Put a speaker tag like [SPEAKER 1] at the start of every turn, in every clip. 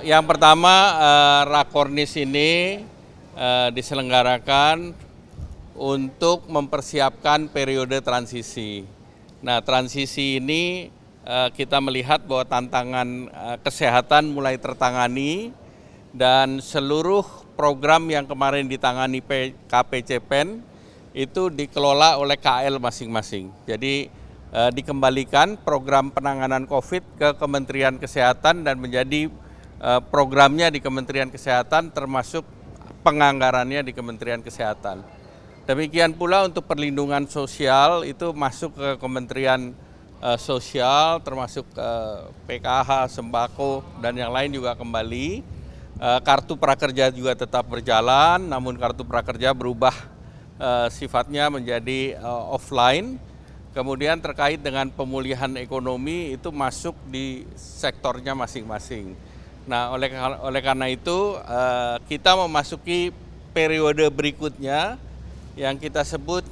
[SPEAKER 1] Yang pertama, Rakornis ini diselenggarakan untuk mempersiapkan periode transisi. Nah, transisi ini kita melihat bahwa tantangan kesehatan mulai tertangani dan seluruh program yang kemarin ditangani KPCPEN itu dikelola oleh KL masing-masing. Jadi dikembalikan program penanganan COVID ke Kementerian Kesehatan dan menjadi programnya di Kementerian Kesehatan termasuk penganggarannya di Kementerian Kesehatan. Demikian pula untuk perlindungan sosial itu masuk ke Kementerian Sosial termasuk PKH, sembako dan yang lain juga kembali. Kartu prakerja juga tetap berjalan, namun kartu prakerja berubah sifatnya menjadi offline. Kemudian terkait dengan pemulihan ekonomi itu masuk di sektornya masing-masing. Nah, oleh karena itu kita memasuki periode berikutnya yang kita sebut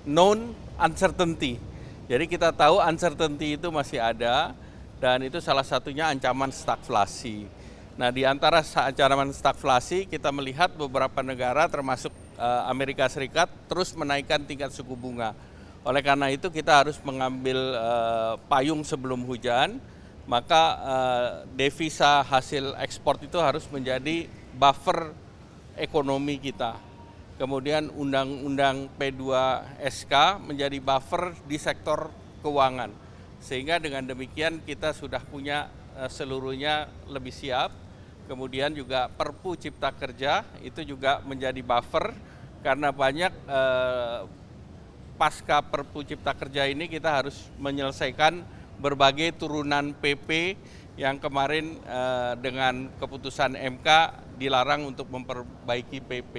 [SPEAKER 1] known uncertainty. Jadi kita tahu uncertainty itu masih ada dan itu salah satunya ancaman stagflasi. Nah, di antara ancaman stagflasi kita melihat beberapa negara termasuk Amerika Serikat terus menaikkan tingkat suku bunga. Oleh karena itu kita harus mengambil payung sebelum hujan, maka devisa hasil ekspor itu harus menjadi buffer ekonomi kita. Kemudian Undang-Undang P2SK menjadi buffer di sektor keuangan. Sehingga dengan demikian kita sudah punya seluruhnya lebih siap. Kemudian juga Perpu Cipta Kerja itu juga menjadi buffer karena banyak pasca Perpu Cipta Kerja ini kita harus menyelesaikan berbagai turunan PP yang kemarin dengan keputusan MK dilarang untuk memperbaiki PP.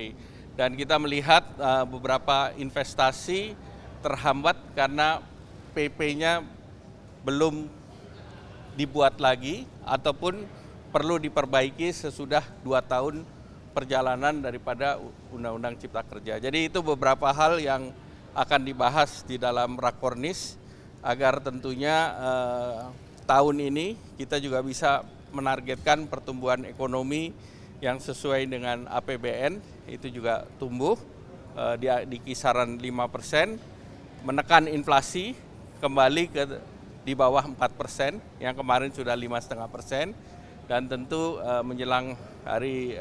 [SPEAKER 1] Dan kita melihat beberapa investasi terhambat karena PP-nya belum dibuat lagi ataupun perlu diperbaiki sesudah 2 tahun perjalanan daripada Undang-Undang Cipta Kerja. Jadi itu beberapa hal yang akan dibahas di dalam Rakornis agar tentunya tahun ini kita juga bisa menargetkan pertumbuhan ekonomi yang sesuai dengan APBN itu juga tumbuh di kisaran 5%, menekan inflasi kembali ke di bawah 4% yang kemarin sudah 5,5%, dan tentu menjelang hari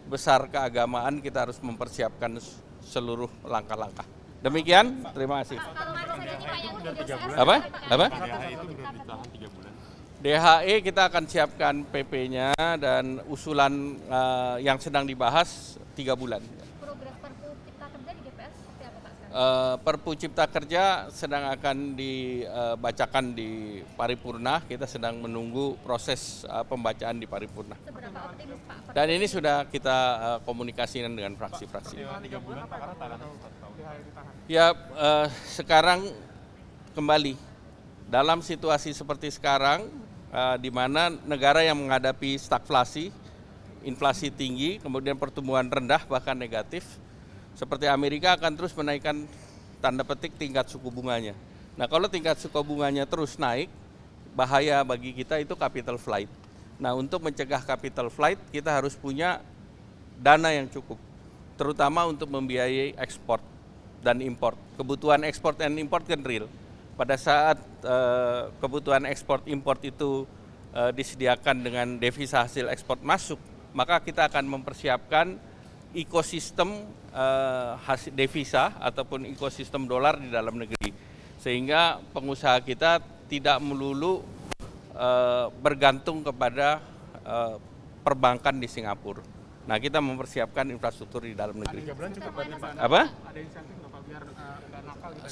[SPEAKER 1] besar keagamaan kita harus mempersiapkan seluruh langkah-langkah. Demikian, terima kasih. Apa? DHE kita akan siapkan PP-nya dan usulan yang sedang dibahas 3 bulan.
[SPEAKER 2] Progres Perpu Cipta Kerja di DPR seperti apa Pak sekarang?
[SPEAKER 1] Perpu Cipta Kerja sedang akan dibacakan di paripurna, kita sedang menunggu proses pembacaan di paripurna.
[SPEAKER 2] Seberapa optimis Pak?
[SPEAKER 1] Dan ini sudah kita komunikasikan dengan fraksi-fraksi.
[SPEAKER 3] 3 bulan Pak, karena tahan.
[SPEAKER 1] Ya, sekarang kembali dalam situasi seperti sekarang, di mana negara yang menghadapi stagflasi, inflasi tinggi, kemudian pertumbuhan rendah bahkan negatif, seperti Amerika akan terus menaikkan tanda petik tingkat suku bunganya. Nah, kalau tingkat suku bunganya terus naik, bahaya bagi kita itu capital flight. Nah, untuk mencegah capital flight, kita harus punya dana yang cukup, terutama untuk membiayai ekspor dan import. Kebutuhan ekspor dan import kan real. Pada saat kebutuhan ekspor import itu disediakan dengan devisa hasil ekspor masuk, maka kita akan mempersiapkan ekosistem hasil devisa ataupun ekosistem dolar di dalam negeri, sehingga pengusaha kita tidak melulu bergantung kepada perbankan di Singapura. Nah, kita mempersiapkan infrastruktur di dalam negeri.
[SPEAKER 3] 3 bulan cukup berarti Pak?
[SPEAKER 1] Apa?
[SPEAKER 3] Ada insentif nggak Pak biar nggak nakal gitu?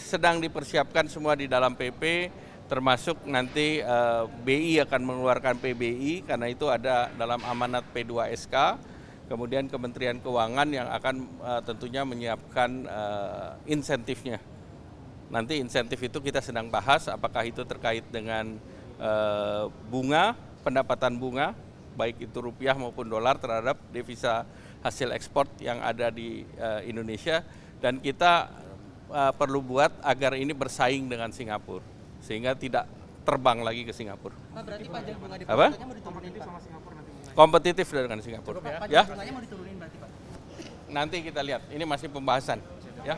[SPEAKER 1] Sedang dipersiapkan semua di dalam PP, termasuk nanti BI akan mengeluarkan PBI karena itu ada dalam amanat P2SK. Kemudian Kementerian Keuangan yang akan tentunya menyiapkan insentifnya. Nanti insentif itu kita sedang bahas apakah itu terkait dengan bunga, pendapatan bunga, baik itu rupiah maupun dolar terhadap devisa hasil ekspor yang ada di Indonesia, dan kita perlu buat agar ini bersaing dengan Singapura sehingga tidak terbang lagi ke Singapura.
[SPEAKER 4] Pak, berarti pajak bunga
[SPEAKER 1] Apa?
[SPEAKER 4] depositonya mau diturunin, Pak?
[SPEAKER 3] Sama Singapura nanti bunganya.
[SPEAKER 1] Kompetitif dengan Singapura.
[SPEAKER 4] Pak,
[SPEAKER 1] Ya,
[SPEAKER 4] pajak bunganya mau diturunin berarti, Pak?
[SPEAKER 1] nanti kita lihat. Ini masih pembahasan. Ya.